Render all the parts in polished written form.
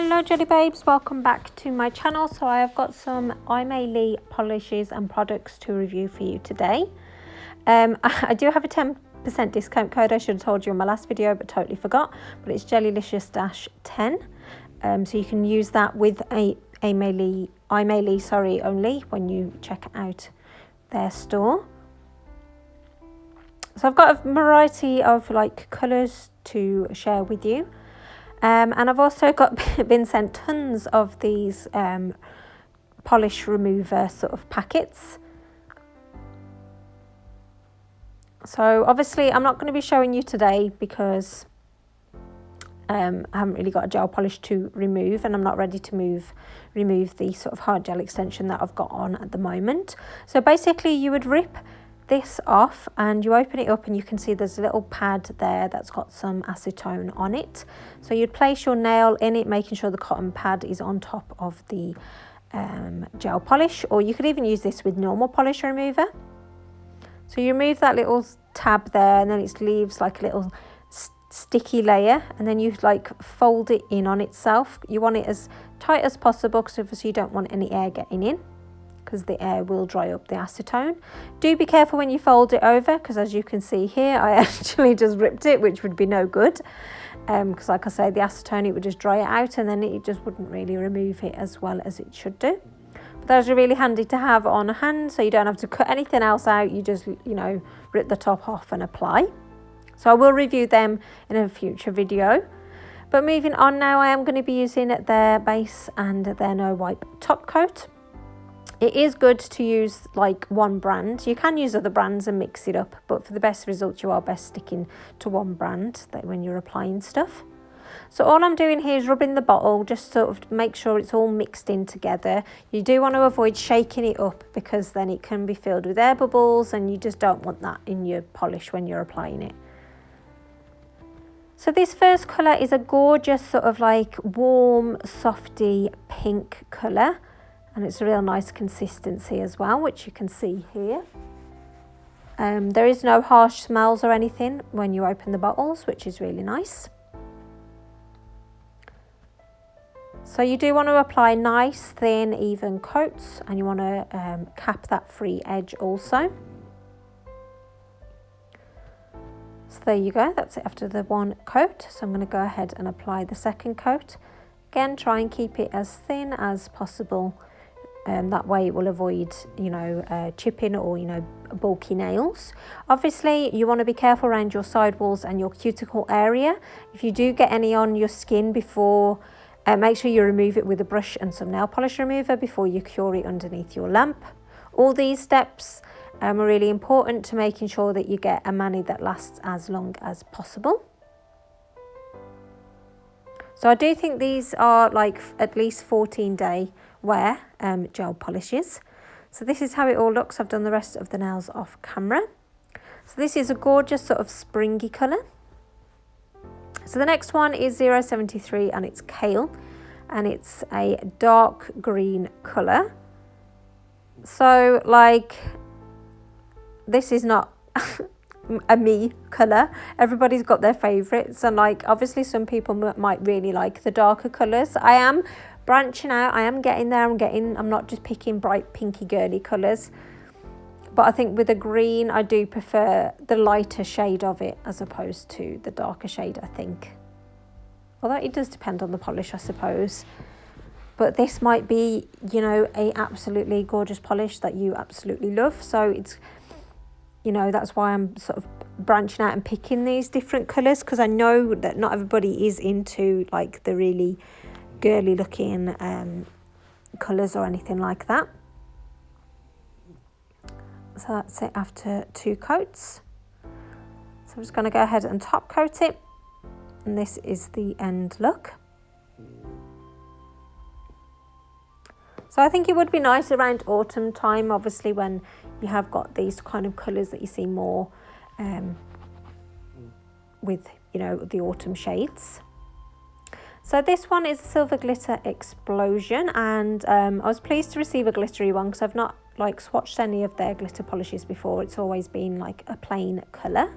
Hello jelly babes, welcome back to my channel. So I have got some Aimeili polishes and products to review for you today. I do have a 10% discount code. I should have told you in my last video but totally forgot, but it's Gelulicious-10. So you can use that with Aimeili only when you check out their store. So I've got a variety of like colours to share with you. And I've also been sent tons of these polish remover sort of packets. So obviously I'm not going to be showing you today because I haven't really got a gel polish to remove, and I'm not ready to remove the sort of hard gel extension that I've got on at the moment. So basically you would rip this off and you open it up and you can see there's a little pad there that's got some acetone on it. So you'd place your nail in it, making sure the cotton pad is on top of the gel polish, or you could even use this with normal polish remover. So you remove that little tab there and then it leaves like a little sticky layer, and then you like fold it in on itself. You want it as tight as possible because obviously you don't want any air getting in, because the air will dry up the acetone. Do be careful when you fold it over, because as you can see here I actually just ripped it, which would be no good, because like I say, the acetone, it would just dry it out and then it just wouldn't really remove it as well as it should do. But those are really handy to have on hand, so you don't have to cut anything else out. You just, you know, rip the top off and apply. So I will review them in a future video. But moving on now, I am going to be using their base and their no wipe top coat. It is good to use like one brand. You can use other brands and mix it up, but for the best results you are best sticking to one brand when you're applying stuff. So all I'm doing here is rubbing the bottle, just sort of make sure it's all mixed in together. You do want to avoid shaking it up because then it can be filled with air bubbles and you just don't want that in your polish when you're applying it. So this first colour is a gorgeous sort of like warm, softy pink colour. And it's a real nice consistency as well, which you can see here. There is no harsh smells or anything when you open the bottles, which is really nice. So you do want to apply nice, thin, even coats, and you want to cap that free edge also. So there you go, that's it after the one coat. So I'm going to go ahead and apply the second coat. Again, try and keep it as thin as possible. That way it will avoid, you know, chipping or, you know, bulky nails. Obviously you want to be careful around your sidewalls and your cuticle area. If you do get any on your skin before, make sure you remove it with a brush and some nail polish remover before you cure it underneath your lamp. All these steps are really important to making sure that you get a mani that lasts as long as possible. So I do think these are like at least 14-day wear gel polishes. So this is how it all looks. I've done the rest of the nails off camera. So this is a gorgeous sort of springy colour. So the next one is 073 and it's Kale, and it's a dark green colour. So like, this is not a me colour. Everybody's got their favourites, and like obviously some people might really like the darker colours. I am branching out, I am getting there. I'm not just picking bright pinky girly colours, but I think with the green I do prefer the lighter shade of it as opposed to the darker shade, I think. Although it does depend on the polish, I suppose. But this might be, you know, a absolutely gorgeous polish that you absolutely love. So it's, you know, that's why I'm sort of branching out and picking these different colours, because I know that not everybody is into like the really girly looking colours or anything like that. So that's it after two coats. So I'm just going to go ahead and top coat it, and this is the end look. So I think it would be nice around autumn time, obviously, when you have got these kind of colours that you see more with, you know, the autumn shades. So this one is Silver Glitter Explosion, and I was pleased to receive a glittery one because I've not like swatched any of their glitter polishes before. It's always been like a plain colour.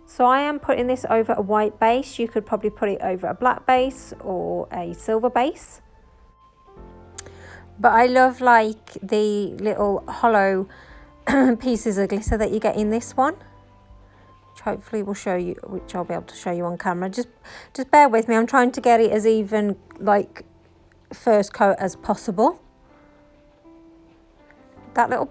So I am putting this over a white base. You could probably put it over a black base or a silver base. But I love like the little hollow pieces of glitter that you get in this one. Which hopefully will show you, which I'll be able to show you on camera. Just bear with me. I'm trying to get it as even like first coat as possible. That little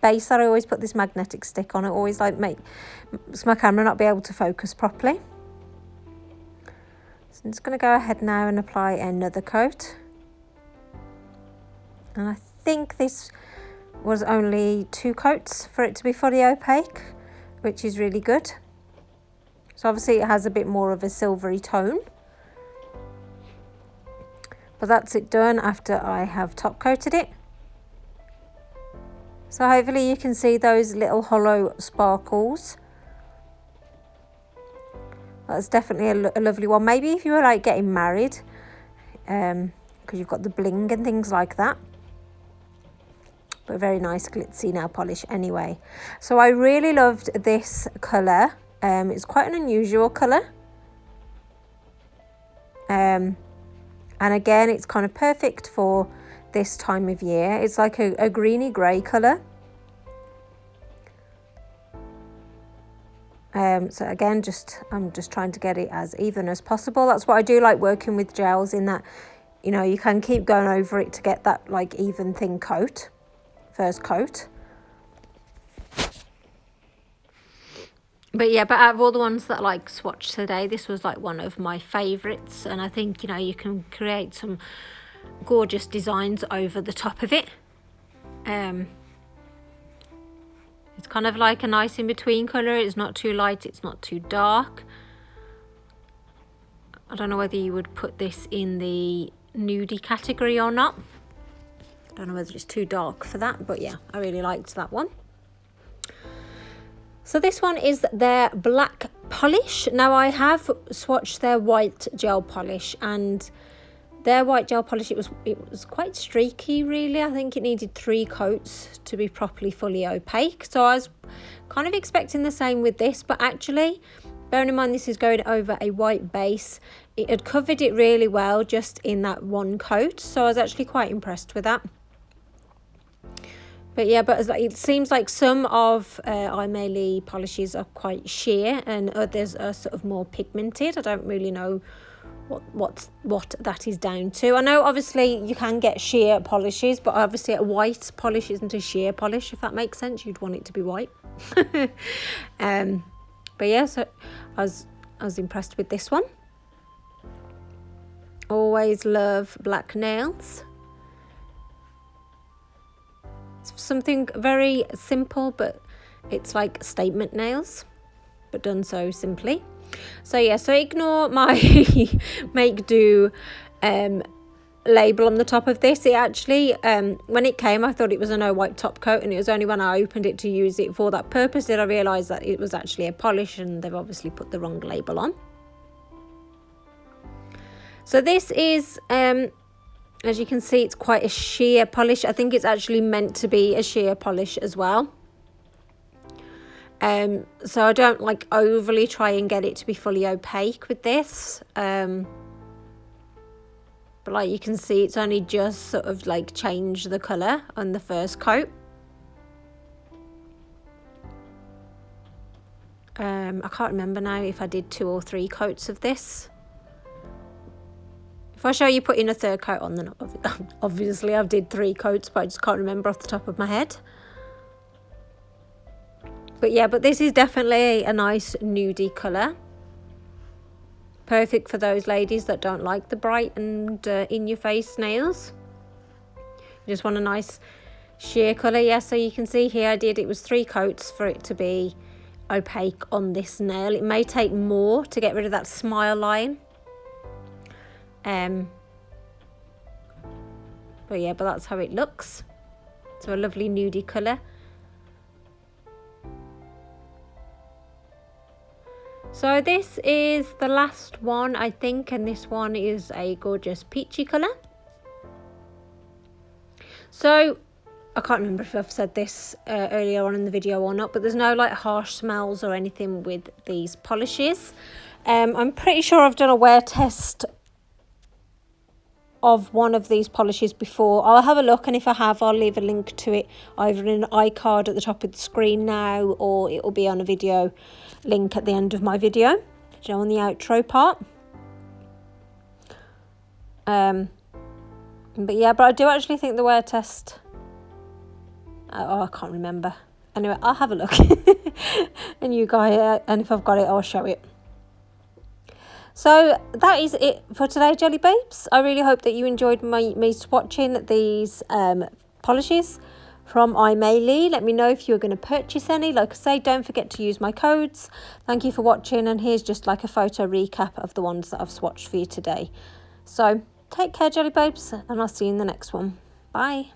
base that I always put this magnetic stick on, it always like makes my camera not be able to focus properly. So I'm just going to go ahead now and apply another coat. And I think this was only 2 coats for it to be fully opaque, which is really good. So obviously it has a bit more of a silvery tone. But that's it done after I have top coated it. So hopefully you can see those little hollow sparkles. That's definitely a lovely one. Maybe if you were like getting married, because you've got the bling and things like that. But very nice glitzy nail polish anyway. So I really loved this colour. It's quite an unusual colour. And again, it's kind of perfect for this time of year. It's like a greeny grey colour. So again, I'm just trying to get it as even as possible. That's what I do like working with gels, in that, you know, you can keep going over it to get that like even thin coat, first coat. But yeah, but out of all the ones that like swatched today, this was like one of my favourites. And I think, you know, you can create some gorgeous designs over the top of it. It's kind of like a nice in between colour. It's not too light, it's not too dark. I don't know whether you would put this in the nudie category or not. I don't know whether it's too dark for that, but yeah, I really liked that one. So this one is their black polish. Now I have swatched their white gel polish, and their white gel polish, it was quite streaky really. I think it needed 3 coats to be properly fully opaque. So I was kind of expecting the same with this, but actually, bearing in mind this is going over a white base, it had covered it really well just in that 1 coat. So I was actually quite impressed with that. But yeah, but it seems like some of Aimeili polishes are quite sheer and others are sort of more pigmented. I don't really know what that is down to. I know obviously you can get sheer polishes, but obviously a white polish isn't a sheer polish, if that makes sense. You'd want it to be white. But yeah, so I was impressed with this one. Always love black nails. It's something very simple, but it's like statement nails, but done so simply. So yeah, so ignore my make do label on the top of this. It actually, when it came, I thought it was a no wipe top coat, and it was only when I opened it to use it for that purpose did I realise that it was actually a polish, and they've obviously put the wrong label on. So this is, as you can see, it's quite a sheer polish. I think it's actually meant to be a sheer polish as well. So I don't like overly try and get it to be fully opaque with this. But like you can see, it's only just sort of like changed the colour on the first coat. I can't remember now if I did 2 or 3 coats of this. If I show you putting a 3rd coat on, then obviously I've did 3 coats, but I just can't remember off the top of my head. But yeah, but this is definitely a nice nudie colour. Perfect for those ladies that don't like the bright and in-your-face nails. You just want a nice sheer colour. Yeah, so you can see here it was 3 coats for it to be opaque on this nail. It may take more to get rid of that smile line. But yeah, but that's how it looks. So a lovely nudie colour. So this is the last one, I think, and this one is a gorgeous peachy colour. So I can't remember if I've said this earlier on in the video or not, but there's no like harsh smells or anything with these polishes. I'm pretty sure I've done a wear test of one of these polishes before. I'll have a look, and if I have, I'll leave a link to it either in an iCard at the top of the screen now, or it will be on a video link at the end of my video, you know, on the outro part. But yeah, but I do actually think the wear test, oh, I can't remember. Anyway, I'll have a look and you guys, and if I've got it, I'll show it. So that is it for today, Jelly Babes. I really hope that you enjoyed me swatching these polishes from Aimeili. Let me know if you're going to purchase any. Like I say, don't forget to use my codes. Thank you for watching, and here's just like a photo recap of the ones that I've swatched for you today. So take care, Jelly Babes, and I'll see you in the next one. Bye.